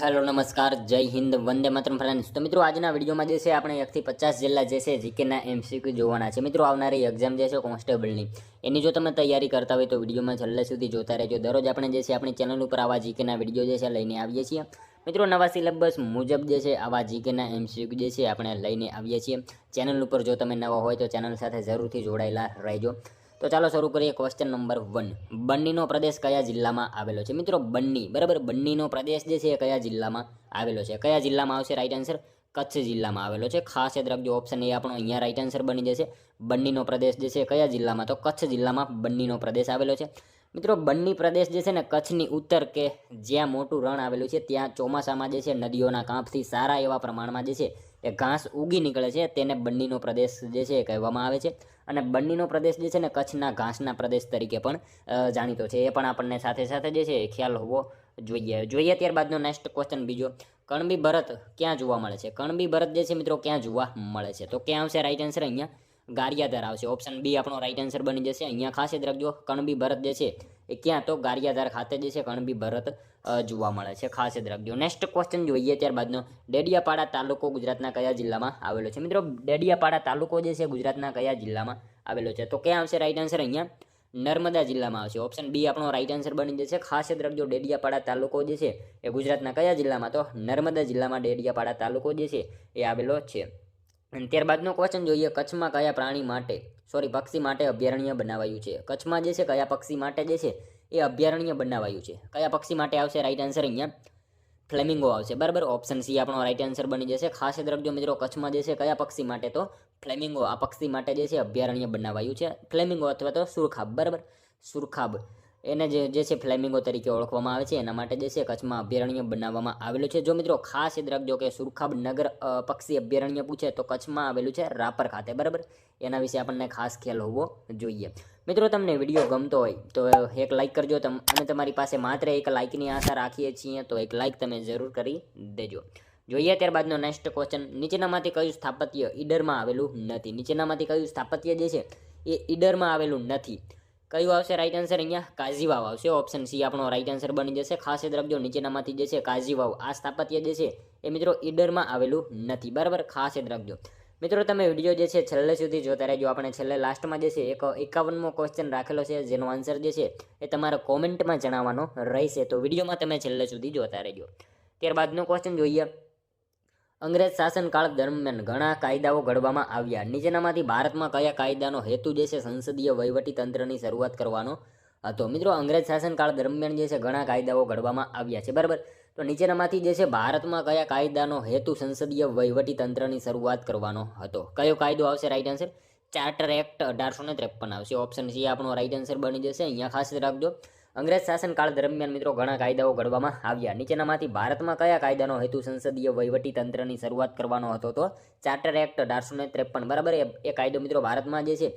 Hello નમસ્કાર, જય Hind, Vande Mataram friends. તો મિત્રો આજના વિડીયોમાં જે છે આપણે 1 થી 50 જિલ્લા જે છે જીકેના એમસીક્યુ જોવાના છે. મિત્રો આવનારી એક્ઝામ જે છે કોન્સ્ટેબલની એની જો તમે તૈયારી કરતા હોય તો વિડીયોમાં છેલ્લે સુધી જોતા રહેજો. દરરોજ આપણે જે છે આપણી ચેનલ ઉપર આવા જીકેના વિડીયો જે છે લઈને આવીએ છીએ. મિત્રો નવા સિલેબસ મુજબ જે છે આવા જીકેના એમસીક્યુ જે છે આપણે લઈને આવીએ છીએ. ચેનલ ઉપર જો તમે નવા હોય તો ચેનલ સાથે જરૂરથી જોડાયેલા રહેજો. તો ચાલો શરૂ કરીએ. ક્વેશ્ચન નંબર 1, બન્નીનો પ્રદેશ કયા જિલ્લામાં આવેલો છે? મિત્રો બન્ની, બરાબર, બન્નીનો પ્રદેશ જે છે એ કયા જિલ્લામાં આવેલો છે? કયા જિલ્લામાં આવશે? રાઈટ આન્સર કચ્છ જિલ્લામાં આવેલો છે. ખાસ યાદ રાખજો, ઓપ્શન એ આપણો અહીંયા રાઈટ આન્સર બની જશે. બન્નીનો પ્રદેશ જે છે કયા જિલ્લામાં? તો કચ્છ જિલ્લામાં બન્નીનો પ્રદેશ આવેલો છે. મિત્રો બન્ની પ્રદેશ જે છે ને કચ્છની ઉત્તર કે જ્યાં મોટું રણ આવેલું છે ત્યાં ચોમાસામાં જે છે નદીઓના કાંપથી સારા એવા પ્રમાણમાં જે છે એ ઘાસ ઉગી નીકળે છે, તેને બન્નીનો પ્રદેશ જે છે એ કહેવામાં આવે છે. અને બન્નીનો પ્રદેશ જે છે ને કચ્છના ઘાસના પ્રદેશ તરીકે પણ જાણીતો છે. એ પણ આપણને સાથે સાથે જે છે ખ્યાલ હોવો જોઈએ. ત્યારબાદનો નેક્સ્ટ ક્વેશ્ચન બીજો, કણબી ભરત ક્યાં જોવા મળે છે? કણબી ભરત જે છે મિત્રો ક્યાં જોવા મળે છે? તો ક્યાં આવશે રાઈટ આન્સર? અહીંયા ગારિયાધાર આવશે. ઓપ્શન બી આપણો રાઈટ આન્સર બની જશે. અહીંયા ખાસ યાદ રાખજો, કણબી ભરત જે છે એ ક્યાં? તો ગારિયાધાર ખાતે જે છે કણબી ભરત જોવા મળે છે. ખાસ યાદ રાખજો. નેક્સ્ટ ક્વેશ્ચન જોઈએ ત્યારબાદનો, ડેડિયાપાડા તાલુકો ગુજરાતના કયા જિલ્લામાં આવેલો છે? મિત્રો ડેડિયાપાડા તાલુકો જે છે ગુજરાતના કયા જિલ્લામાં આવેલો છે? તો ક્યાં આવશે રાઈટ આન્સર? અહીંયા નર્મદા જિલ્લામાં આવશે. ઓપ્શન બી આપણો રાઈટ આન્સર બની જશે. ખાસ યાદ રાખજો, ડેડિયાપાડા તાલુકો જે છે એ ગુજરાતના કયા જિલ્લામાં? તો નર્મદા જિલ્લામાં ડેડિયાપાડા તાલુકો જે છે એ આવેલો છે. અને ત્યારબાદનો ક્વેશ્ચન જોઈએ, કચ્છમાં કયા પક્ષી માટે અભયારણ્ય બનાવાયું છે? કચ્છમાં જે છે કયા પક્ષી માટે જે છે એ અભયારણ્ય બનાવાયું છે? કયા પક્ષી માટે આવશે રાઈટ આન્સર? અહીંયા ફ્લેમિંગો આવશે. બરાબર, ઓપ્શન સી આપણો રાઈટ આન્સર બની જશે. ખાસ યાદ રાખજો મિત્રો, કચ્છમાં જે છે કયા પક્ષી માટે? તો ફ્લેમિંગો, આ પક્ષી માટે જે છે અભયારણ્ય બનાવાયું છે. ફ્લેમિંગો અથવા તો સુરખાબ, બરાબર, સુરખાબ એને જે છે ફ્લેમિંગો તરીકે ઓળખવામાં આવે છે. એના માટે જે છે કચ્છમાં અભયારણ્ય બનાવવામાં આવેલું છે. જો મિત્રો ખાસ યાદ રાખજો કે સુરખાબ નગર પક્ષી અભયારણ્ય પૂછે તો કચ્છમાં આવેલું છે રાપર ખાતે. બરાબર, એના વિશે આપણને ખાસ ખ્યાલ હોવો જોઈએ. મિત્રો તમને વિડીયો ગમતો હોય તો એક લાઇક કરજો અને તમારી પાસે માત્ર એક લાઇકની આશા રાખીએ છીએ, તો એક લાઇક તમે જરૂર કરી દેજો. જોઈએ ત્યારબાદનો નેક્સ્ટ ક્વેશ્ચન, નીચેનામાંથી કયું સ્થાપત્ય ઈડરમાં આવેલું નથી? નીચેનામાંથી કયું સ્થાપત્ય જે છે એ ઈડરમાં આવેલું નથી? કયું આવશે રાઈટ આન્સર? અહીંયા કાઝીવાવ આવશે. ઓપ્શન સી આપણો રાઈટ આન્સર બની જશે. ખાસ યાદ રાખજો, નીચેનામાંથી જે છે કાઝીવાવ, આ સ્થાપત્ય જે છે એ મિત્રો ઈડરમાં આવેલું નથી. બરાબર, ખાસ યાદ રાખજો. મિત્રો તમે વિડીયો જે છે છેલ્લે સુધી જોતા રહેજો. આપણે છેલ્લે લાસ્ટમાં જે છે એક 51મો ક્વેશ્ચન રાખેલો છે, જેનો આન્સર જે છે એ તમારે કોમેન્ટમાં જણાવવાનો રહેશે. તો વિડીયોમાં તમે છેલ્લે સુધી જોતા રહેજો. ત્યારબાદનો ક્વેશ્ચન જોઈએ, અંગ્રેજ શાસનકાળ દરમિયાન ઘણા કાયદાઓ ઘડવામાં આવ્યા. નીચેનામાંથી ભારતમાં કયા કાયદાનો હેતુ જે છે સંસદીય વહીવટી તંત્રની શરૂઆત કરવાનો હતો? મિત્રો અંગ્રેજ શાસનકાળ દરમિયાન જે છે ઘણા કાયદાઓ ઘડવામાં આવ્યા છે. બરાબર, તો નીચેનામાંથી જે છે ભારતમાં કયા કાયદાનો હેતુ સંસદીય વહીવટી તંત્રની શરૂઆત કરવાનો હતો? કયો કાયદો આવશે રાઈટ આન્સર? ચાર્ટર એક્ટ 1853 આવશે. ઓપ્શન સી આપણો રાઈટ આન્સર બની જશે. અહીંયા ખાસ રાખજો, અંગ્રેજ શાસનકાળ દરમિયાન મિત્રો ઘણા કાયદાઓ ઘડવામાં આવ્યા. નીચેનામાંથી ભારતમાં કયા કાયદાનો હેતુ સંસદીય વહીવટી તંત્રની શરૂઆત કરવાનો હતો? તો ચાર્ટર એક્ટ 1853. બરાબર, એ કાયદો મિત્રો ભારતમાં જે છે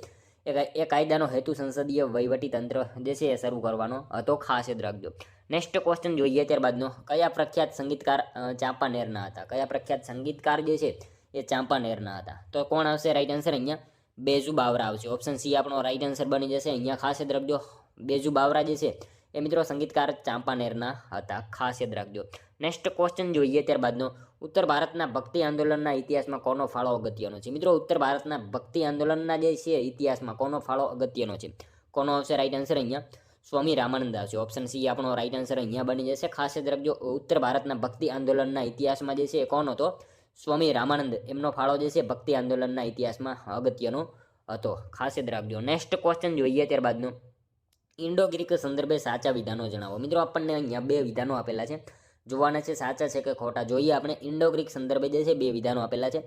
એ કાયદાનો હેતુ સંસદીય વહીવટી તંત્ર જે છે એ શરૂ કરવાનો હતો. ખાસ યાદ રાખજો. નેક્સ્ટ ક્વેશ્ચન જોઈએ ત્યારબાદનો, કયા પ્રખ્યાત સંગીતકાર ચાંપાનેરના હતા? કયા પ્રખ્યાત સંગીતકાર જે છે એ ચાંપાનેરના હતા? તો કોણ આવશે રાઈટ આન્સર? અહીંયા બેજુ બાવરા આવશે. ઓપ્શન સી આપણો રાઈટ આન્સર બની જશે. અહીંયા ખાસ યાદ રાખજો, બેજુ બાવરા જે છે એ મિત્રો સંગીતકાર ચાંપાનેરના હતા. ખાસ યાદ રાખજો. નેક્સ્ટ ક્વેશ્ચન જોઈએ ત્યારબાદનો, ઉત્તર ભારતના ભક્તિ આંદોલનના ઇતિહાસમાં કોનો ફાળો અગત્યનો છે? મિત્રો ઉત્તર ભારતના ભક્તિ આંદોલનના જે છે ઇતિહાસમાં કોનો ફાળો અગત્યનો છે? કોનો આવશે રાઈટ આન્સર? અહીંયા સ્વામી રામાનંદ આવશે. ઓપ્શન સી આપણો રાઈટ આન્સર અહીંયા બની જશે. ખાસ યાદ રાખજો, ઉત્તર ભારતના ભક્તિ આંદોલનના ઇતિહાસમાં જે છે એ કોણ હતો? સ્વામી રામાનંદ. એમનો ફાળો જે છે ભક્તિ આંદોલનના ઇતિહાસમાં અગત્યનો હતો. ખાસ યાદ રાખજો. નેક્સ્ટ ક્વેશ્ચન જોઈએ ત્યારબાદનો, ઇન્ડો ગ્રીક સંદર્ભે સાચા વિધાનો જણાવો. મિત્રો આપણને અહીંયા 2 વિધાનો આપેલા છે, જોવાના છે સાચા છે કે ખોટા. જોઈએ આપણે, ઇન્ડો ગ્રીક સંદર્ભે જે છે 2 વિધાનો આપેલા છે.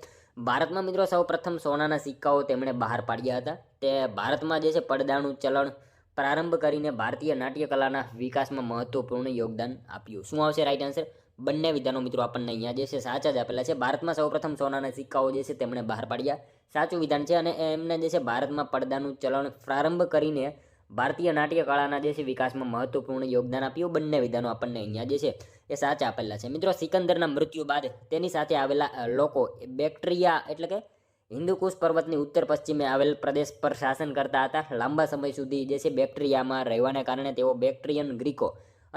ભારતમાં મિત્રો સૌ પ્રથમ સોનાના સિક્કાઓ તેમણે બહાર પાડ્યા હતા. તે ભારતમાં જે છે પડદાનું ચલણ પ્રારંભ કરીને ભારતીય નાટ્યકલાના વિકાસમાં મહત્વપૂર્ણ યોગદાન આપ્યું. શું આવશે રાઈટ આન્સર? બંને વિધાનો મિત્રો આપણને અહીંયા જે છે સાચા જ આપેલા છે. ભારતમાં સૌપ્રથમ સોનાના સિક્કાઓ જે છે તેમણે બહાર પાડ્યા, સાચું વિધાન છે. અને એમને જે છે ભારતમાં પડદાનું ચલણ પ્રારંભ કરીને ભારતીય નાટ્યકળાના જે છે વિકાસમાં મહત્વપૂર્ણ યોગદાન આપ્યું. બંને વિધાનો આપણને અહીંયા જે છે એ સાચા આપેલા છે. મિત્રો સિકંદરના મૃત્યુ બાદ તેની સાથે આવેલા લોકો બેક્ટ્રિયા એટલે કે હિન્દુકુશ પર્વતની ઉત્તર પશ્ચિમે આવેલ પ્રદેશ પર શાસન કરતા હતા. લાંબા સમય સુધી જે છે બેક્ટ્રિયામાં રહેવાને કારણે તેઓ બેક્ટ્રિયન ગ્રીકો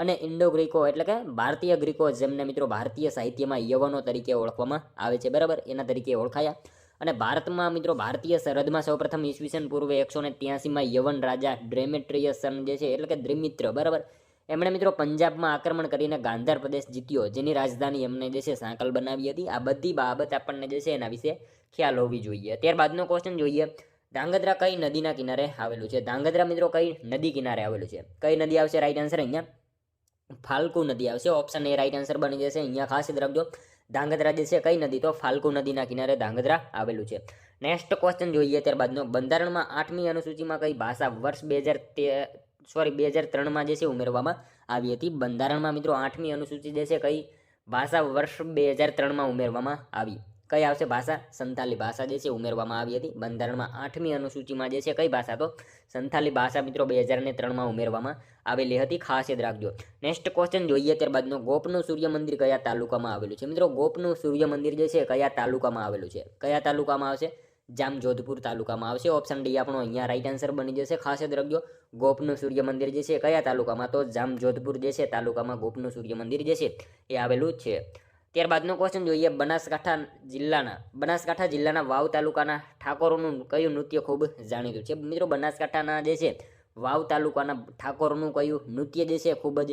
અને ઇન્ડો ગ્રીકો એટલે કે ભારતીય ગ્રીકો, જેમને મિત્રો ભારતીય સાહિત્યમાં યવનો તરીકે ઓળખવામાં આવે છે, બરાબર, એના તરીકે ઓળખાયા. અને ભારતમાં મિત્રો ભારતીય સરહદમાં સૌપ્રથમ ઈસવીસન પૂર્વે 183માં યવન રાજા ડેમેટ્રિયસન જે છે એટલે કે દ્રિમિત્ર, બરાબર, એમણે મિત્રો પંજાબમાં આક્રમણ કરીને ગાંધાર પ્રદેશ જીત્યો, જેની રાજધાની એમને જે છે સાંકલ બનાવી હતી. આ બધી બાબત આપણને જે છે એના વિશે ખ્યાલ હોવી જોઈએ. ત્યારબાદનો ક્વેશ્ચન જોઈએ, ધાંગધ્રા કઈ નદીના કિનારે આવેલું છે? ધાંગધ્રા મિત્રો કઈ નદી કિનારે આવેલું છે? કઈ નદી આવશે રાઈટ આન્સર? અહીંયા ફાલ્ગુ નદી આવશે. ઓપ્શન એ રાઈટ આન્સર બની જશે. અહીંયા ખાસ યાદ રાખજો, ધાંગધ્રા જે છે કઈ નદી? તો ફાલ્ગુ નદીના કિનારે ધાંગધ્રા આવેલું છે. નેક્સ્ટ ક્વેશ્ચન જોઈએ ત્યારબાદનો, બંધારણમાં 8મી અનુસૂચિમાં કઈ ભાષા વર્ષ 2003માં જે છે ઉમેરવામાં આવી હતી? બંધારણમાં મિત્રો 8મી અનુસૂચિ જે છે કઈ ભાષા વર્ષ 2003માં ઉમેરવામાં આવી? કઈ આવશે ભાષા? સંથાલી ભાષા જે છે ઉમેરવામાં આવી હતી બંધારણમાં 8મી અનુસૂચિમાં જે છે કઈ ભાષા? તો સંથાલી ભાષા મિત્રો 2003માં ઉમેરવામાં આવેલી હતી, ખાસ યાદ રાખજો. નેક્સ્ટ ક્વેશ્ચન જોઈએ ત્યારબાદનો, ગોપનું સૂર્ય મંદિર કયા તાલુકામાં આવેલું છે? મિત્રો ગોપનું સૂર્ય મંદિર જે છે કયા તાલુકામાં આવેલું છે? કયા તાલુકામાં આવશે? જામજોધપુર તાલુકામાં આવશે. ઓપ્શન ડી આપણો અહીંયા રાઈટ આન્સર બની જશે. ખાસ યાદ રાખજો, ગોપનું સૂર્ય મંદિર જે છે કયા તાલુકામાં? તો જામજોધપુર જે છે તાલુકામાં ગોપનું સૂર્ય મંદિર જે છે એ આવેલું છે. ત્યારબાદનો ક્વેશ્ચન જોઈએ, બનાસકાંઠા જિલ્લાના વાવ તાલુકાના ઠાકોરોનું કયું નૃત્ય ખૂબ જાણીતું છે? મિત્રો બનાસકાંઠાના જે છે વાવ તાલુકાના ઠાકોરનું કયું નૃત્ય જે છે ખૂબ જ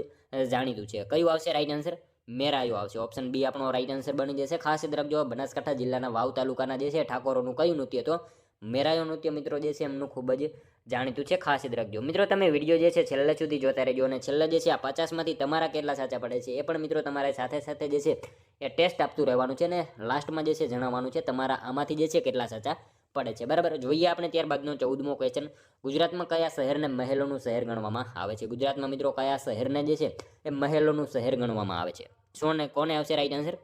જાણીતું છે? કયું આવશે રાઈટ આન્સર? મેરાયો આવશે. ઓપ્શન બી આપણો રાઈટ આન્સર બની જશે. ખાસ યાદ રાખજો, બનાસકાંઠા જિલ્લાના વાવ તાલુકાના જે છે ઠાકોરોનું કયું નૃત્ય? તો મેરાયો નૃત્ય મિત્રો જે છે એમનું ખૂબ જ જાણીતું છે, ખાસ યાદ રાખજો. મિત્રો તમે વિડીયો જે છે છેલ્લે સુધી જોતા રહેજો, અને છેલ્લે જે છે આ 50માંથી તમારા કેટલા સાચા પડે છે એ પણ મિત્રો તમારે સાથે સાથે જે છે એ ટેસ્ટ આપતું રહેવાનું છે, અને લાસ્ટમાં જે છે જણાવવાનું છે તમારા આમાંથી જે છે કેટલા સાચા પડે છે, બરાબર. જોઈએ આપણે ત્યારબાદનો 14મો ક્વેશ્ચન, ગુજરાતમાં કયા શહેરને મહેલોનું શહેર ગણવામાં આવે છે? ગુજરાતમાં મિત્રો કયા શહેરને જે છે એ મહેલોનું શહેર ગણવામાં આવે છે? કોને આવશે રાઈટ આન્સર?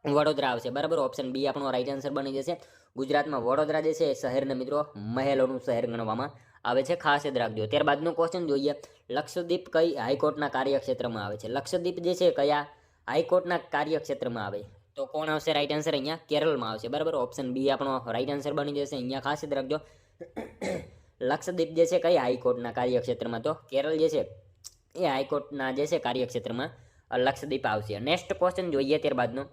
વડોદરા આવશે, બરાબર. ઓપ્શન બી આપણો રાઈટ આન્સર બની જશે. ગુજરાતમાં વડોદરા જે છે શહેરને મિત્રો મહેલોનું શહેર ગણવામાં આવે છે, ખાસ યાદ રાખજો. ત્યારબાદનો ક્વેશ્ચન જોઈએ, લક્ષદ્વીપ કઈ હાઈકોર્ટના કાર્યક્ષેત્રમાં આવે છે? લક્ષદ્વીપ જે છે કયા હાઈકોર્ટના કાર્યક્ષેત્રમાં આવે? તો કોણ આવશે રાઈટ આન્સર? અહીંયા કેરળમાં આવશે, બરાબર. ઓપ્શન બી આપણો રાઈટ આન્સર બની જશે. અહીંયા ખાસ યાદ રાખજો, લક્ષદ્વીપ જે છે કઈ હાઈકોર્ટના કાર્યક્ષેત્રમાં? તો કેરળ જે છે એ હાઈકોર્ટના જે છે કાર્યક્ષેત્રમાં લક્ષદ્વીપ આવશે. નેક્સ્ટ ક્વેશ્ચન જોઈએ ત્યારબાદનો,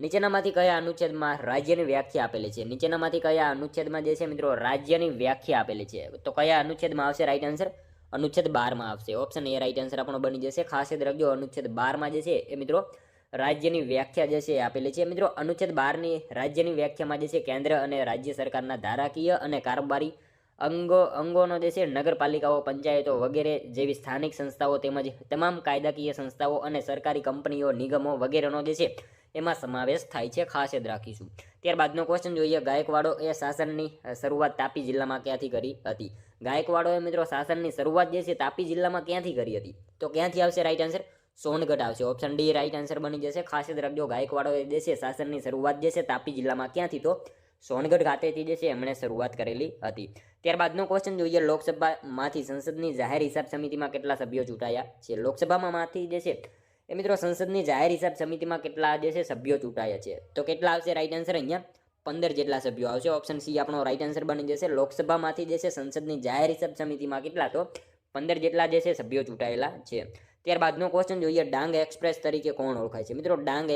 નીચેનામાંથી કયા અનુચ્છેદમાં રાજ્યની વ્યાખ્યા આપેલી છે? નીચેનામાંથી કયા અનુચ્છેદમાં જે છે મિત્રો રાજ્યની વ્યાખ્યા આપેલી છે? તો કયા અનુચ્છેદમાં આવશે રાઈટ આન્સર? અનુચ્છેદ 12માં આવશે. ઓપ્શન એ રાઈટ આન્સર આપણો બની જશે. ખાસ યાદ રાખજો, અનુચ્છેદ 12માં જે છે એ મિત્રો રાજ્યની વ્યાખ્યા જે છે એ આપેલી છે. મિત્રો અનુચ્છેદ 12ની રાજ્યની વ્યાખ્યામાં જે છે કેન્દ્ર અને રાજ્ય સરકારના ધારાકીય અને કારોબારી અંગોનો જે છે નગરપાલિકાઓ, પંચાયતો વગેરે જેવી સ્થાનિક સંસ્થાઓ તેમજ તમામ કાયદાકીય સંસ્થાઓ અને સરકારી કંપનીઓ, નિગમો વગેરેનો જે છે એમાં સમાવેશ થાય છે, ખાસ યાદ રાખીશું. ત્યારબાદનો ક્વેશ્ચન જોઈએ, ગાયકવાડો એ શાસનની શરૂઆત તાપી જિલ્લામાં ક્યાંથી કરી હતી? ગાયકવાડોએ મિત્રો શાસનની શરૂઆત જે છે તાપી જિલ્લામાં ક્યાંથી કરી હતી? તો ક્યાંથી આવશે રાઈટ આન્સર? સોનગઢ આવશે. ઓપ્શન ડી રાઈટ આન્સર બની જશે. ખાસ યાદ રાખજો, ગાયકવાડોએ જે છે શાસનની શરૂઆત જે છે તાપી જિલ્લામાં ક્યાંથી? તો સોનગઢ ખાતેથી જે છે એમણે શરૂઆત કરેલી હતી. ત્યારબાદનો ક્વેશ્ચન જોઈએ, લોકસભામાંથી સંસદની જાહેર હિસાબ સમિતિમાં કેટલા સભ્યો ચૂંટાયા છે? લોકસભામાંથી જે છે એ મિત્રો સંસદની જાહેર હિસાબ સમિતિમાં કેટલા જે છે સભ્યો ચૂંટાયા છે? તો કેટલા આવશે રાઈટ આન્સર? અહીંયા 15 જેટલા સભ્યો આવશે. ઓપ્શન સી આપણો રાઈટ આન્સર બની જશે. લોકસભામાંથી જે છે સંસદની જાહેર હિસાબ સમિતિમાં કેટલા? તો 15 જેટલા જે છે સભ્યો ચૂંટાયેલા છે. ત્યારબાદનો ક્વેશ્ચન જોઈએ, ડાંગ એક્સપ્રેસ તરીકે કોણ ઓળખાય છે? મિત્રો ડાંગ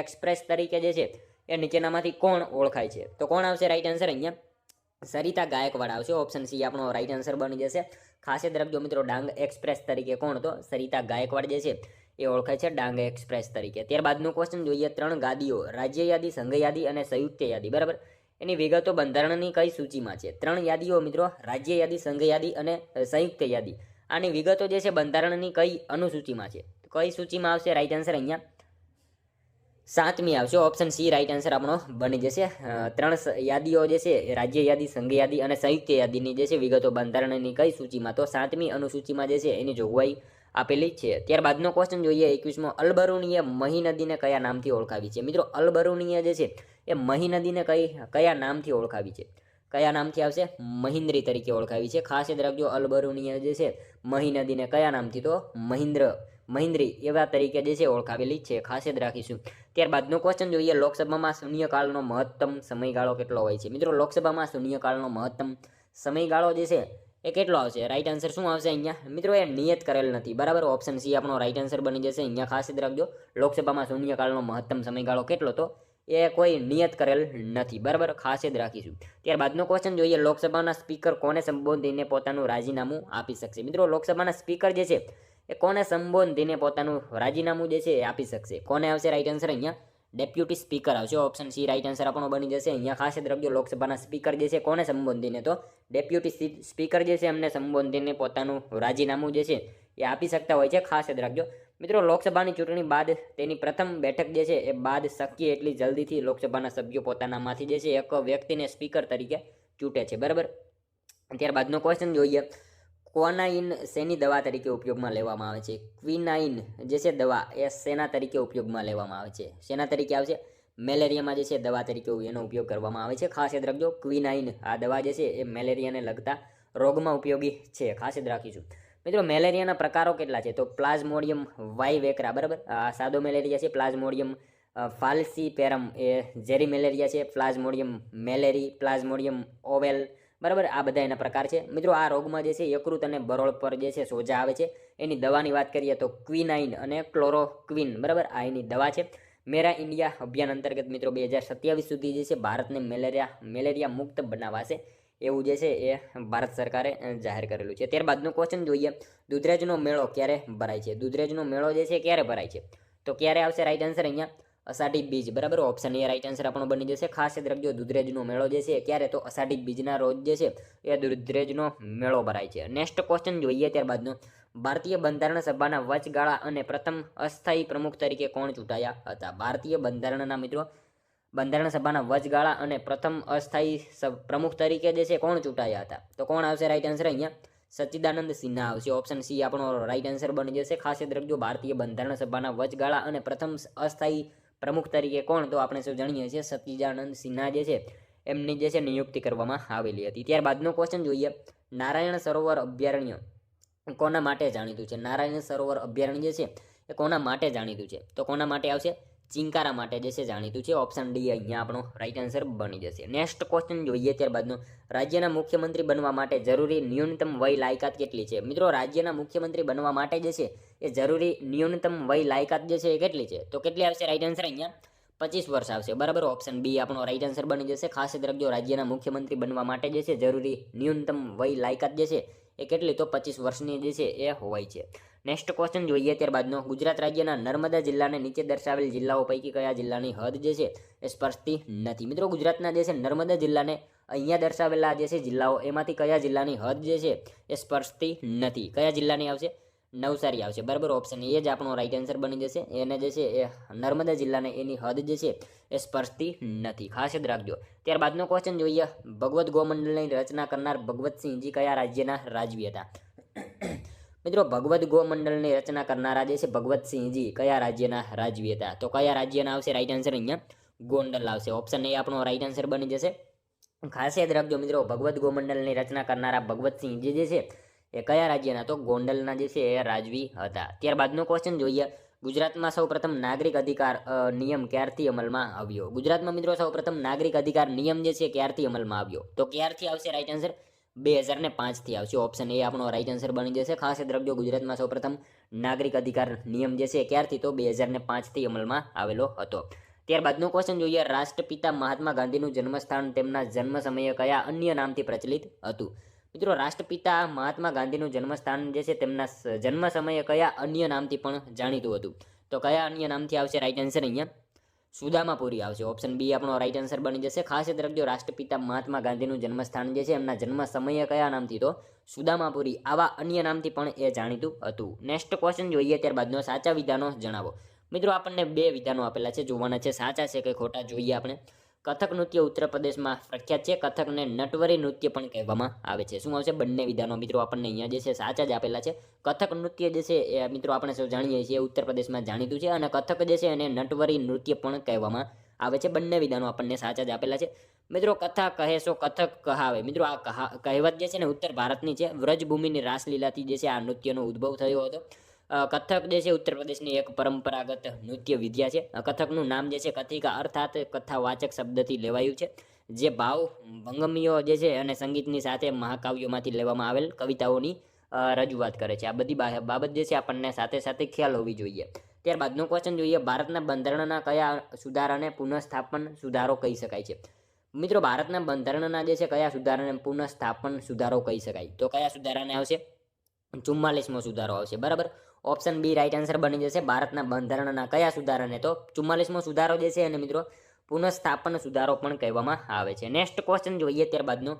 એક્સપ્રેસ તરીકે જે છે એ નીચેનામાંથી કોણ ઓળખાય છે? તો કોણ આવશે રાઈટ આન્સર? અહીંયા સરિતા ગાયકવાડ આવશે. ઓપ્શન સી આપણો રાઈટ આન્સર બની જશે. ખાસ યાદ રાખજો મિત્રો, ડાંગ એક્સપ્રેસ તરીકે કોણ? તો સરિતા ગાયકવાડ જે છે એ ઓળખાય છે ડાંગ એક્સપ્રેસ તરીકે. ત્યારબાદનું ક્વેશ્ચન જોઈએ, 3 ગાદીઓ રાજ્ય યાદી, સંઘ યાદી અને સંયુક્ત યાદી, બરાબર, એની વિગતો બંધારણની કઈ સૂચિમાં છે? 3 યાદીઓ મિત્રો રાજ્ય યાદી, સંઘ યાદી અને સંયુક્ત યાદી, આની વિગતો જે છે બંધારણની કઈ અનુસૂચિમાં છે? કઈ સૂચિમાં આવશે રાઈટ આન્સર? અહીંયા 7મી આવશે. ઓપ્શન સી રાઈટ આન્સર આપણો બની જશે. 3 યાદીઓ જે છે રાજ્ય યાદી, સંઘ યાદી અને સંયુક્ત યાદીની જે છે વિગતો બંધારણની કઈ સૂચિમાં? તો 7મી અનુસૂચિમાં જે છે એની જોગવાઈ આપેલી છે. ત્યારબાદનો ક્વેશ્ચન જોઈએ, 21મો, અલબરુનીએ મહી નદીને કયા નામથી ઓળખાવી છે? મિત્રો અલબરુનીએ જે છે એ મહી નદીને કયા નામથી ઓળખાવી છે? કયા નામથી આવશે? મહિન્દ્રી તરીકે ઓળખાવી છે. ખાસ યાદ રાખજો, અલબરુનીએ જે છે મહી નદીને કયા નામથી? તો મહિન્દ્રી એવા તરીકે જે છે ઓળખાવેલી છે, ખાસ યાદ રાખીશું. ત્યારબાદનો ક્વેશ્ચન જોઈએ, લોકસભામાં શૂન્યકાળનો મહત્તમ સમયગાળો કેટલો હોય છે? મિત્રો લોકસભામાં શૂન્યકાળનો મહત્તમ સમયગાળો જે છે એ કેટલો આવશે? રાઈટ આન્સર શું આવશે અહીંયા મિત્રો? એ નિયત કરેલ નથી, બરાબર. ઓપ્શન સી આપણો રાઈટ આન્સર બની જશે. અહીંયા ખાસ યાદ રાખજો, લોકસભામાં શૂન્યકાળનો મહત્તમ સમયગાળો કેટલો? તો એ કોઈ નિયત કરેલ નથી, બરાબર. ખાસ યાદ રાખીશું. ત્યારબાદનો ક્વેશ્ચન જોઈએ, લોકસભાના સ્પીકર કોને સંબોધીને પોતાનું રાજીનામું આપી શકશે? મિત્રો લોકસભાના સ્પીકર જે છે એ કોને સંબોધીને પોતાનું રાજીનામું જે છે એ આપી શકશે? કોને આવશે રાઈટ આન્સર? અહીંયા ડેપ્યુટી સ્પીકર આવશે. ઓપ્શન સી રાઈટ આન્સર આપણો બની જશે. અહીંયા ખાસ યાદ રાખજો, લોકસભાના સ્પીકર જે છે કોને સંબોધીને? તો ડેપ્યુટી સ્પીકર જે છે એમને સંબોધીને પોતાનું રાજીનામું જે છે એ આપી શકતા હોય છે. ખાસ યાદ રાખજો મિત્રો, લોકસભાની ચૂંટણી બાદ તેની પ્રથમ બેઠક જે છે એ બાદ શક્ય એટલી જલ્દીથી લોકસભાના સભ્યો પોતાનામાંથી જે છે એક વ્યક્તિને સ્પીકર તરીકે ચૂંટે છે, બરાબર. ત્યારબાદનો ક્વેશ્ચન જોઈએ, ક્વોનાઇન શેની દવા તરીકે ઉપયોગમાં લેવામાં આવે છે? ક્વિનાઇન જે છે દવા એ શેના તરીકે ઉપયોગમાં લેવામાં આવે છે? શેના તરીકે આવશે? મેલેરિયામાં જે છે દવા તરીકે એનો ઉપયોગ કરવામાં આવે છે. ખાસ યાદ રાખજો, ક્વિનાઇન આ દવા જે છે એ મેલેરિયાને લગતા રોગમાં ઉપયોગી છે. ખાસ યાદ રાખીશું મિત્રો. મેલેરિયાના પ્રકારો કેટલા છે? તો પ્લાઝ્મોડિયમ વાઇવેક્રા, બરાબર. આ સાદો મેલેરિયા છે. પ્લાઝ્મોડિયમ ફાલ્સીપેરમ એ ઝેરી મેલેરિયા છે. પ્લાઝ્મોડિયમ મેલેરી, પ્લાઝ્મોડિયમ ઓવેલ, બરાબર. આ બધા એના પ્રકાર છે મિત્રો. આ રોગમાં જે છે યકૃત અને બરોળ પર જે છે સોજા આવે છે. એની દવાની વાત કરીએ તો ક્વિનાઇન અને ક્લોરોક્વિન, બરાબર. આ એની દવા છે. મેરા ઇન્ડિયા અભિયાન અંતર્ગત મિત્રો 2027 સુધી જે છે ભારતને મેલેરિયા મુક્ત બનાવાશે એવું જે છે એ ભારત સરકારે જાહેર કરેલું છે. ત્યારબાદનો ક્વેશ્ચન જોઈએ, દૂધરેજનો મેળો ક્યારે ભરાય છે? દૂધરેજનો મેળો જે છે ક્યારે ભરાય છે? તો ક્યારે આવશે રાઈટ આન્સર? અહીંયા અષાઢી બીજ, બરાબર. ઓપ્શન એ રાઈટ આન્સર આપણો બની જશે. ખાસ યાદ રાખજો, દૂધરેજનો મેળો જે છે ક્યારે? તો અષાઢી બીજના રોજ જે છે એ દૂધરેજનો મેળો ભરાય છે. નેક્સ્ટ ક્વેશ્ચન જોઈએ ત્યારબાદનો, ભારતીય બંધારણ સભાના વચગાળા અને પ્રથમ અસ્થાયી પ્રમુખ તરીકે કોણ ચૂંટાયા હતા? ભારતીય બંધારણના મિત્રો બંધારણ સભાના વચગાળા અને પ્રથમ અસ્થાયી પ્રમુખ તરીકે જે છે કોણ ચૂંટાયા હતા? તો કોણ આવશે રાઈટ આન્સર? અહીંયા સચ્ચિદાનંદ સિન્હા આવશે. ઓપ્શન સી આપણો રાઈટ આન્સર બની જશે. ખાસ યાદ રાખજો, ભારતીય બંધારણ સભાના વચગાળા અને પ્રથમ અસ્થાયી પ્રમુખ તરીકે કોણ? તો આપણે સૌ જાણીએ છીએ સચ્ચિદાનંદ સિન્હા જે છે એમની જે છે નિયુક્તિ કરવામાં આવેલી હતી. ત્યારબાદનો ક્વેશ્ચન જોઈએ, નારાયણ સરોવર અભયારણ્ય કોના માટે જાણીતું છે? નારાયણ સરોવર અભયારણ્ય જે છે એ કોના માટે જાણીતું છે? તો કોના માટે આવશે? ચિંકારા માટે જે છે જાણીતું છે. ઓપ્શન ડી અહીંયા આપણો રાઈટ આન્સર બની જશે. નેક્સ્ટ ક્વેશ્ચન જોઈએ ત્યારબાદનો, રાજ્યના મુખ્યમંત્રી બનવા માટે જરૂરી ન્યૂનતમ વય લાયકાત કેટલી છે? મિત્રો રાજ્યના મુખ્યમંત્રી બનવા માટે જે છે એ જરૂરી ન્યૂનતમ વય લાયકાત જે છે એ કેટલી છે? તો કેટલી આવશે રાઈટ આન્સર? અહીંયા 25 વર્ષ આવશે, બરાબર. ઓપ્શન બી આપણો રાઈટ આન્સર બની જશે. ખાસ યાદ રાખજો, રાજ્યના મુખ્યમંત્રી બનવા માટે જે છે જરૂરી ન્યૂનતમ વય લાયકાત જે છે એ કેટલી? તો 25 વર્ષની જે છે એ હોય છે. નેક્સ્ટ ક્વેશ્ચન જોઈએ ત્યારબાદનો, ગુજરાત રાજ્યના નર્મદા જિલ્લાને નીચે દર્શાવેલ જિલ્લાઓ પૈકી કયા જિલ્લાની હદ જે છે એ સ્પર્શતી નથી? મિત્રો ગુજરાતના જે છે નર્મદા જિલ્લાને અહીંયા દર્શાવેલા જે છે જિલ્લાઓ એમાંથી કયા જિલ્લાની હદ જે છે એ સ્પર્શતી નથી? કયા જિલ્લાની આવશે? નવસારી આવશે, બરાબર. ઓપ્શન એ જ આપણો રાઈટ આન્સર બની જશે. એને જે છે એ નર્મદા જિલ્લાને એની હદ જે છે એ સ્પર્શતી નથી. ખાસ યાદ રાખજો. ત્યારબાદનો ક્વેશ્ચન જોઈએ, ભગવત ગોમંડલની રચના કરનાર ભગવતસિંહજી કયા રાજ્યના રાજવી હતા? મિત્રો ભગવત ગોમંડલની રચના કરનારા જે છે ભગવતસિંહજી કયા રાજ્યના રાજવી હતા? તો કયા રાજ્યના આવશે રાઈટ આન્સર? અહીંયા ગોંડલ આવશે. ઓપ્શન એ આપણો રાઈટ આન્સર બની જશે. ખાસ યાદ રાખજો મિત્રો, ભગવત ગોમંડલની રચના કરનારા ભગવતસિંહજી જે છે એ કયા રાજ્યના? તો ગોંડલના જે છે એ રાજવી હતા. ત્યારબાદનો ક્વેશ્ચન જોઈએ, ગુજરાતમાં સૌપ્રથમ નાગરિક અધિકાર નિયમ ક્યારથી અમલમાં આવ્યો? ગુજરાતમાં મિત્રો સૌપ્રથમ નાગરિક અધિકાર નિયમ જે છે ક્યારથી અમલમાં આવ્યો? તો ક્યારથી આવશે રાઈટ આન્સર? 2005થી આવશે. ઓપ્શન એ આપણો રાઈટ આન્સર બની જશે. ખાસ યાદ રાખજો, ગુજરાતમાં સૌપ્રથમ નાગરિક અધિકાર નિયમ જે છે ક્યારથી? તો 2005થી અમલમાં આવેલો હતો. ત્યારબાદનો ક્વેશ્ચન જોઈએ, રાષ્ટ્રપિતા મહાત્મા ગાંધીનું જન્મસ્થાન તેમના જન્મ સમયે કયા અન્ય નામથી પ્રચલિત હતું? મિત્રો રાષ્ટ્રપિતા મહાત્મા ગાંધીનું જન્મસ્થાન જે છે તેમના જન્મ સમયે કયા અન્ય નામથી પણ જાણીતું હતું? તો કયા અન્ય નામથી આવશે રાઈટ આન્સર? અહીંયા સુદામાપુરી આવશે. ઓપ્શન બી આપણો રાઈટ આન્સર બની જશે. ખાસ યાદ રાખજો, રાષ્ટ્રપિતા મહાત્મા ગાંધીનું જન્મસ્થાન જે છે એમના જન્મ સમયે કયા નામથી? તો સુદામાપુરી. આવા અન્ય નામથી પણ એ જાણીતું હતું. નેક્સ્ટ ક્વેશ્ચન જોઈએ ત્યારબાદનો, સાચા વિધાનો જણાવો. મિત્રો આપણને 2 વિધાનો આપેલા છે, જોવાના છે સાચા છે કે ખોટા. જોઈએ આપણે. કથક નૃત્ય ઉત્તર પ્રદેશમાં પ્રખ્યાત છે. કથકને નટવરી નૃત્ય પણ કહેવામાં આવે છે. શું આવશે? બંને વિધાનો મિત્રો આપણને અહીંયા જે છે સાચા જ આપેલા છે. કથક નૃત્ય જે છે એ મિત્રો આપણે સૌ જાણીએ છીએ ઉત્તર પ્રદેશમાં જાણીતું છે, અને કથક જે છે એને નટવરી નૃત્ય પણ કહેવામાં આવે છે. બંને વિધાનો આપણને સાચા જ આપેલા છે. મિત્રો કથા કહે સો કથક કહાવે. મિત્રો આ કહેવત જે છે ને ઉત્તર ભારતની છે. વ્રજભૂમિની રાસલીલાથી જે છે આ નૃત્યનો ઉદ્ભવ થયો હતો. કથક જે છે ઉત્તર પ્રદેશની એક પરંપરાગત નૃત્ય વિદ્યા છે. કથકનું નામ જે છે કથિકા અર્થાત કથાવાચક શબ્દથી લેવાયું છે. જે ભાવ ભંગમીઓ જે છે અને સંગીતની સાથે મહાકાવ્યોમાંથી લેવામાં આવેલ કવિતાઓની રજૂઆત કરે છે. આ બધી બાબત જે છે આપણને સાથે સાથે ખ્યાલ હોવી જોઈએ. ત્યારબાદનો ક્વેશ્ચન જોઈએ, ભારતના બંધારણના કયા સુધારાને પુનઃસ્થાપન સુધારો કહી શકાય છે? મિત્રો, ભારતના બંધારણના જે છે કયા સુધારાને પુનઃસ્થાપન સુધારો કહી શકાય? તો કયા સુધારાને આવશે? 44મો સુધારો આવશે. બરાબર, ઓપ્શન બી રાઈટ આન્સર બની જશે. ભારતના બંધારણના કયા સુધારાને? તો 44મો સુધારો જે છે અને મિત્રો પુનઃસ્થાપન સુધારો પણ કહેવામાં આવે છે. નેક્સ્ટ ક્વેશ્ચન જોઈએ ત્યારબાદનો,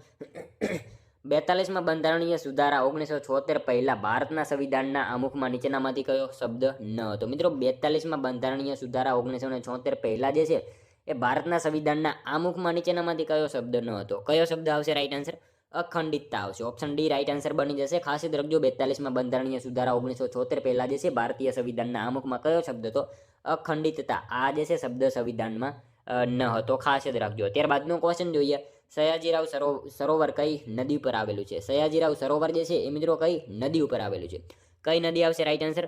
42માં બંધારણીય સુધારા 1976 પહેલા ભારતના સંવિધાનના આમુખમાં નીચેનામાંથી કયો શબ્દ ન હતો? મિત્રો, 42માં બંધારણીય સુધારા 1976 પહેલા જે છે એ ભારતના સંવિધાનના આમુખમાં નીચેનામાંથી કયો શબ્દ ન હતો? કયો શબ્દ આવશે રાઈટ આન્સર? અખંડિતતા આવશે. ઓપ્શન ડી રાઈટ આન્સર બની જશે. ખાસ યાદ રાખજો, 42માં બંધારણીય સુધારા 1976 પહેલા જે છે ભારતીય સંવિધાનના આમુખમાં કયો શબ્દ હતો? અખંડિતતા. આ જે છે શબ્દ સંવિધાનમાં ન હતો, ખાસ યાદ રાખજો. ત્યારબાદનો ક્વેશ્ચન જોઈએ, સયાજીરાવ સરોવર કઈ નદી ઉપર આવેલું છે? સયાજીરાવ સરોવર જે છે એ મિત્રો કઈ નદી ઉપર આવેલું છે? કઈ નદી આવશે રાઈટ આન્સર?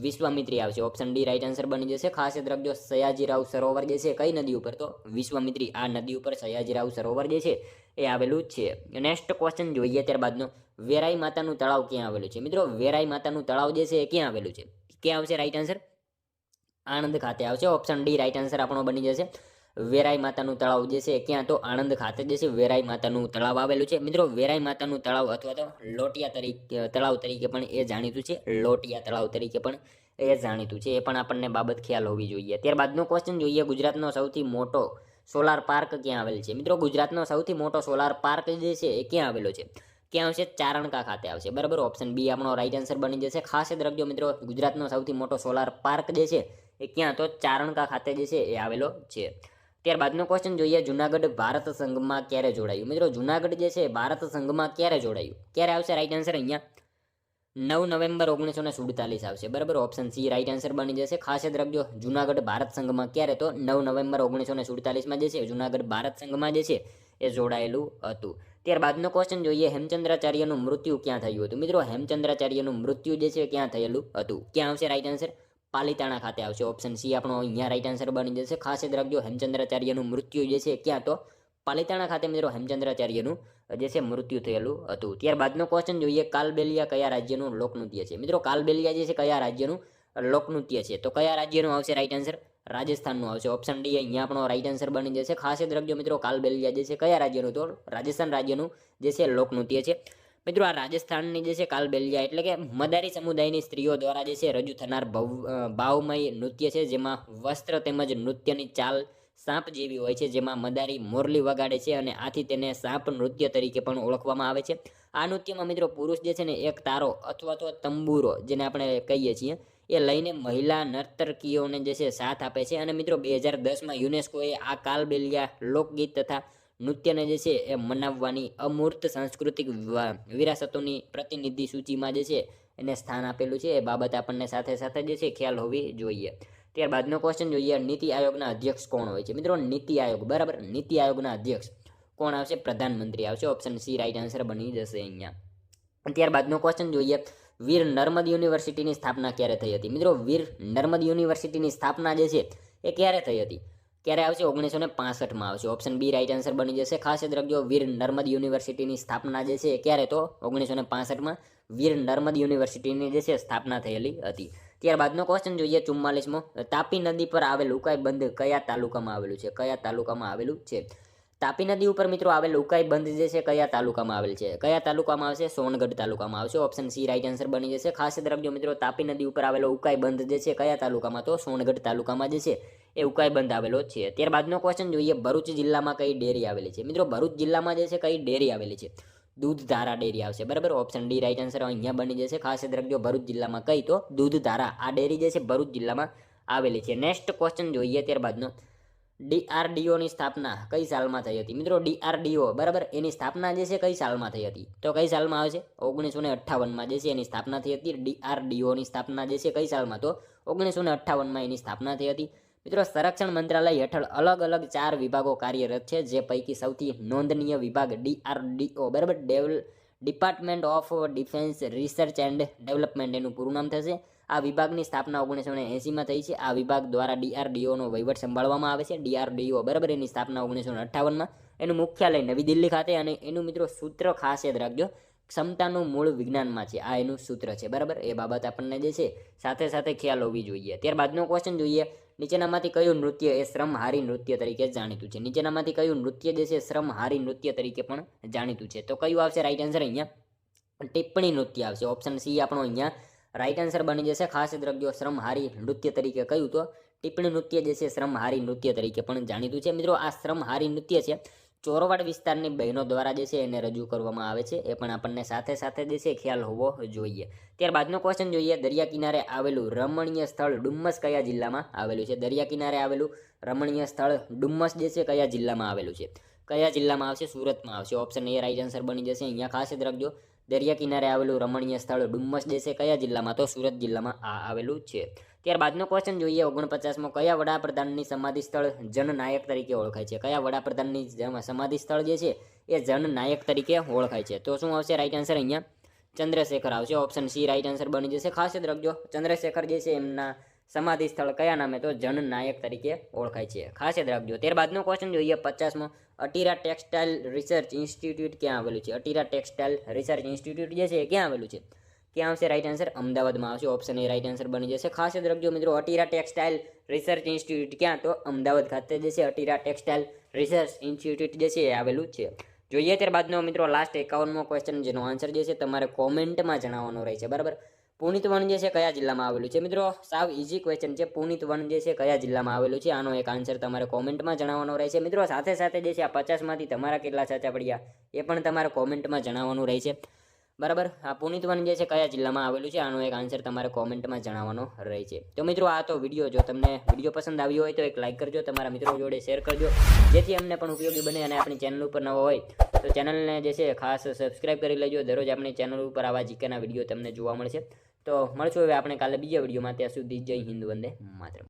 વિશ્વામિત્રી આવશે. ઓપ્શન ડી રાઈટ આન્સર બની જશે. ખાસ યાદ રાખજો, સયાજીરાવ સરોવર જે છે કઈ નદી ઉપર? તો વિશ્વામિત્રી. આ નદી ઉપર સયાજીરાવ સરોવર જે છે એ આવેલું છે. નેક્સ્ટ ક્વેશ્ચન જોઈએ ત્યારબાદનો, વેરાઈ માતાનું તળાવ ક્યાં આવેલું છે? મિત્રો, વેરાઈ માતાનું તળાવ જે છે એ ક્યાં આવેલું છે? ક્યાં આવશે રાઈટ આન્સર? આણંદ ખાતે આવશે. ઓપ્શન ડી રાઈટ આન્સર આપણો બની જશે. વેરાઈ માતાનું તળાવ જે છે ક્યાં? તો આણંદ ખાતે જે છે વેરાઈ માતાનું તળાવ આવેલું છે. મિત્રો, વેરાઈ માતાનું તળાવ અથવા તો લોટિયા તળાવ તરીકે પણ એ જાણીતું છે. લોટિયા તળાવ તરીકે પણ એ જાણીતું છે. એ પણ આપણને બાબત ખ્યાલ હોવી જોઈએ. ત્યારબાદનો ક્વેશ્ચન જોઈએ, ગુજરાતનો સૌથી મોટો સોલાર પાર્ક ક્યાં આવેલ છે? મિત્રો, ગુજરાતનો સૌથી મોટો સોલાર પાર્ક જે છે એ ક્યાં આવેલો છે? ક્યાં આવશે? ચારણકા ખાતે આવશે. બરાબર, ઓપ્શન બી આપણો રાઈટ આન્સર બની જશે. ખાસ યાદ રાખજો મિત્રો, ગુજરાતનો સૌથી મોટો સોલાર પાર્ક જે છે એ ક્યાં? તો ચારણકા ખાતે જે છે એ આવેલો છે. ત્યારબાદનો ક્વેશ્ચન જોઈએ, જુનાગઢ ભારત સંઘમાં ક્યારે જોડાયું? મિત્રો, જુનાગઢ જે છે ભારત સંઘમાં ક્યારે જોડાયું? ક્યારે આવશે રાઈટ આન્સર? અહીંયા 9 નવેમ્બર 1947 આવશે. બરાબર, ઓપ્શન સી રાઈટ આન્સર બની જશે. ખાસ યાદ રાખજો, જુનાગઢ ભારત સંઘમાં ક્યારે? તો 9 નવેમ્બર 1947માં જે છે જુનાગઢ ભારત સંઘમાં જે છે એ જોડાયેલું હતું. ત્યારબાદનો ક્વેશ્ચન જોઈએ, હેમચંદ્રાચાર્યનું મૃત્યુ ક્યાં થયું હતું? મિત્રો, હેમચંદ્રાચાર્યનું મૃત્યુ જે છે ક્યાં થયેલું હતું? ક્યાં આવશે રાઈટ આન્સર? પાલીતાણા ખાતે આવશે. ઓપ્શન સી આપણો અહીંયા રાઈટ આન્સર બની જશે. ખાસ યાદ રાખજો, હેમચંદ્રાચાર્યનું મૃત્યુ જે છે ક્યાં? તો પાલીતાણા ખાતે મિત્રો હેમચંદ્રાચાર્યનું જે છે મૃત્યુ થયેલું હતું. ત્યારબાદનો ક્વેશ્ચન જોઈએ, કાલબેલિયા કયા રાજ્યનું લોકનૃત્ય છે? મિત્રો, કાલબેલિયા જે છે કયા રાજ્યનું લોકનૃત્ય છે? તો કયા રાજ્યનું આવશે રાઈટ આન્સર? રાજસ્થાનનું આવશે. ઓપ્શન ડી અહીંયા આપણો રાઈટ આન્સર બની જશે. ખાસ યાદ રાખજો મિત્રો, કાલબેલિયા જે છે કયા રાજ્યનું? તો રાજસ્થાન રાજ્યનું જે છે લોકનૃત્ય છે. મિત્રો, આ રાજસ્થાનની જે છે કાલબેલિયા એટલે કે મદારી સમુદાયની સ્ત્રીઓ દ્વારા જે છે રજૂ થનાર ભાવમય નૃત્ય છે, જેમાં વસ્ત્ર તેમજ નૃત્યની ચાલ સાપ જેવી હોય છે, જેમાં મદારી મોરલી વગાડે છે અને આથી તેને સાપ નૃત્ય તરીકે પણ ઓળખવામાં આવે છે. આ નૃત્યમાં મિત્રો પુરુષ જે છે ને એક તારો અથવા તો તંબુરો જેને આપણે કહીએ છીએ એ લઈને મહિલા નર્તકીઓને જે છે સાથ આપે છે. અને મિત્રો 2010માં યુનેસ્કોએ આ કાલબેલિયા લોકગીત તથા નૃત્યને જે છે એ મનાવવાની અમૂર્ત સાંસ્કૃતિક વિરાસતોની પ્રતિનિધિ સૂચિમાં જે છે એને સ્થાન આપેલું છે. એ બાબત આપણને સાથે સાથે જે છે ખ્યાલ હોવી જોઈએ. ત્યારબાદનો ક્વેશ્ચન જોઈએ, નીતિ આયોગના અધ્યક્ષ કોણ હોય છે? મિત્રો, નીતિ આયોગ, બરાબર, નીતિ આયોગના અધ્યક્ષ કોણ આવશે? પ્રધાનમંત્રી આવશે. ઓપ્શન સી રાઈટ આન્સર બની જશે અહીંયા. ત્યારબાદનો ક્વેશ્ચન જોઈએ, વીર નર્મદ યુનિવર્સિટીની સ્થાપના ક્યારે થઈ હતી? મિત્રો, વીર નર્મદ યુનિવર્સિટીની સ્થાપના જે છે એ ક્યારે થઈ હતી? ક્યારે આવશે? 1965માં આવશે. ઓપ્શન બી રાઈટ આન્સર બની જશે. ખાસ યાદ રાખજો, વીર નર્મદ યુનિવર્સિટીની સ્થાપના જે છે ક્યારે? તો 1965માં વીર નર્મદ યુનિવર્સિટીની જે છે સ્થાપના થયેલી હતી. ત્યારબાદનો ક્વેશ્ચન જોઈએ, 44મો, તાપી નદી પર આવેલ ઉકાઈ બંધ કયા તાલુકામાં આવેલું છે? કયા તાલુકામાં આવેલું છે? તાપી નદી ઉપર મિત્રો આવેલ ઉકાઈ બંધ જે છે કયા તાલુકામાં આવેલ છે? કયા તાલુકામાં આવશે? સોનગઢ તાલુકામાં આવશે. ઓપ્શન સી રાઈટ આન્સર બની જશે. ખાસ યાદ રાખજો મિત્રો, તાપી નદી ઉપર આવેલો ઉકાઈ બંધ જે છે કયા તાલુકામાં? તો સોનગઢ તાલુકામાં જે છે એ ઉકાઈ બંધ આવેલો છે. ત્યારબાદનો ક્વેશ્ચન જોઈએ, ભરૂચ જિલ્લામાં કઈ ડેરી આવેલી છે? મિત્રો, ભરૂચ જિલ્લામાં જે છે કઈ ડેરી આવેલી છે? દૂધધારા ડેરી આવશે. બરાબર, ઓપ્શન ડી રાઈટ આન્સર અહીંયા બની જશે. ખાસ યાદ રાખજો, ભરૂચ જિલ્લામાં કઈ? તો દૂધધારા આ ડેરી જે છે ભરૂચ જિલ્લામાં આવેલી છે. નેક્સ્ટ ક્વેશ્ચન જોઈએ ત્યારબાદનો, DRDOની સ્થાપના કઈ સાલમાં થઈ હતી? મિત્રો, DRDO, બરાબર, એની સ્થાપના જે છે કઈ સાલમાં થઈ હતી? તો કઈ સાલમાં આવશે? 1958માં જે છે એની સ્થાપના થઈ હતી. DRDOની સ્થાપના જે છે કઈ સાલમાં? તો 1958માં એની સ્થાપના થઈ હતી. મિત્રો, સંરક્ષણ મંત્રાલય હેઠળ અલગ અલગ 4 વિભાગો કાર્યરત છે, જે પૈકી સૌથી નોંધનીય વિભાગ DRDO, બરાબર, department of defence research and development એનું પૂરું નામ થશે. આ વિભાગની સ્થાપના 1980માં થઈ છે. આ વિભાગ દ્વારા DRDOનો વહીવટ સંભાળવામાં આવે છે. DRDO, બરાબર, એની સ્થાપના 1958માં એનું મુખ્યાલય નવી દિલ્હી ખાતે અને એનું મિત્રો સૂત્ર ખાસ યાદ રાખજો, ક્ષમતાનું મૂળ વિજ્ઞાનમાં છે, આ એનું સૂત્ર છે, બરાબર. એ બાબત આપણને જે છે સાથે સાથે ખ્યાલ હોવી જોઈએ. ત્યારબાદનો ક્વેશ્ચન જોઈએ, નીચેનામાંથી કયું નૃત્ય એ શ્રમહારી નૃત્ય તરીકે જાણીતું છે? નીચેનામાંથી કયું નૃત્ય જે છે શ્રમહારી નૃત્ય તરીકે પણ જાણીતું છે? તો કયું આવશે રાઈટ આન્સર અહીંયા? ટિપ્પણી નૃત્ય આવશે. ઓપ્શન સી આપણો અહીંયા રાઈટ આન્સર બની જશે. ખાસ યાદ રાખજો, શ્રમહારી નૃત્ય તરીકે કયું? તો ટિપ્પણી નૃત્ય જે છે શ્રમહારી નૃત્ય તરીકે પણ જાણીતું છે. મિત્રો આ શ્રમહારી નૃત્ય છે ચોરવાડ વિસ્તારની બહેનો દ્વારા જે છે એને રજૂ કરવામાં આવે છે, એ પણ આપણને સાથે સાથે જે છે ખ્યાલ હોવો જોઈએ. ત્યારબાદનો ક્વેશ્ચન જોઈએ, દરિયા કિનારે આવેલું રમણીય સ્થળ ડુમ્મસ કયા જિલ્લામાં આવેલું છે? દરિયા કિનારે આવેલું રમણીય સ્થળ ડુમ્મસ જે છે કયા જિલ્લામાં આવેલું છે? કયા જિલ્લામાં આવશે? સુરતમાં આવશે. ઓપ્શન એ રાઈટ આન્સર બની જશે. અહીંયા ખાસ યાદ રાખજો, દરિયા કિનારે આવેલું રમણીય સ્થળ ડુમ્મસ જે છે કયા જિલ્લામાં? તો સુરત જિલ્લામાં આ આવેલું છે. ત્યારબાદનો ક્વેશ્ચન જોઈએ, 49મો, કયા વડાપ્રધાનની સમાધિ સ્થળ જનનાયક તરીકે ઓળખાય છે? કયા વડાપ્રધાનની સમાધિ સ્થળ જે છે એ જનનાયક તરીકે ઓળખાય છે? તો શું આવશે રાઈટ આન્સર? અહીંયા ચંદ્રશેખર આવશે. ઓપ્શન સી રાઈટ આન્સર બની જશે. ખાસ યાદ રાખજો, ચંદ્રશેખર જે છે એમના સમાધિ સ્થળ કયા નામે? તો જનનાયક તરીકે ઓળખાય છે, ખાસ યાદ રાખજો. ત્યારબાદનો ક્વેશ્ચન જોઈએ, 50મો, અટીરા ટેક્સટાઇલ રિસર્ચ ઇન્સ્ટિટ્યૂટ ક્યાં આવેલું છે? અટીરા ટેક્સટાઇલ રિસર્ચ ઇન્સ્ટિટ્યૂટ જે છે એ ક્યાં આવેલું છે? ક્યાં આવશે રાઈટ આન્સર? અમદાવાદમાં આવશે. ઓપ્શન એ રાઈટ આન્સર બની જશે. ખાસ યાદ રાખજો મિત્રો, અટીરા ટેક્સટાઇલ રિસર્ચ ઇન્સ્ટિટ્યૂટ ક્યાં? તો અમદાવાદ ખાતે જે છે અટીરા ટેક્સટાઇલ રિસર્ચ ઇન્સ્ટિટ્યૂટ જે છે એ આવેલું છે. જોઈએ ત્યારબાદનો મિત્રો લાસ્ટ 51મો ક્વેશ્ચન, જેનો આન્સર જે છે તમારે કોમેન્ટમાં જણાવવાનો રહે છે, બરાબર. પુનિત વન જે છે કયા જિલ્લામાં આવેલું છે? મિત્રો સાવ ઇઝી ક્વેશ્ચન છે. પુનિત વન જે છે કયા જિલ્લામાં આવેલું છે? આનો એક આન્સર તમારે કોમેન્ટમાં જણાવવાનો રહે છે. મિત્રો સાથે સાથે જે છે આ 50માંથી તમારા કેટલા સાચા પડ્યા એ પણ તમારે કોમેન્ટમાં જણાવવાનું રહે છે, બરાબર. આ પુનિત વન જે છે કયા જિલ્લામાં આવેલું છે? આનો એક આન્સર તમારે કોમેન્ટમાં જણાવવાનો રહે છે. તો મિત્રો આ તો વિડીયો, જો તમને વિડીયો પસંદ આવ્યો હોય તો એક લાઇક કરજો, તમારા મિત્રો જોડે શેર કરજો, જેથી અમને પણ ઉપયોગી બને. અને આપણી ચેનલ ઉપર નવો હોય તો ચેનલને જે છે ખાસ સબસ્ક્રાઇબ કરી લેજો. દરરોજ આપણી ચેનલ ઉપર આવા જીકેના વિડીયો તમને જોવા મળશે. તો મળશું હવે આપણે કાલે બીજા વિડીયોમાં. ત્યાં સુધી જય હિન્દ, વંદે માતરમ.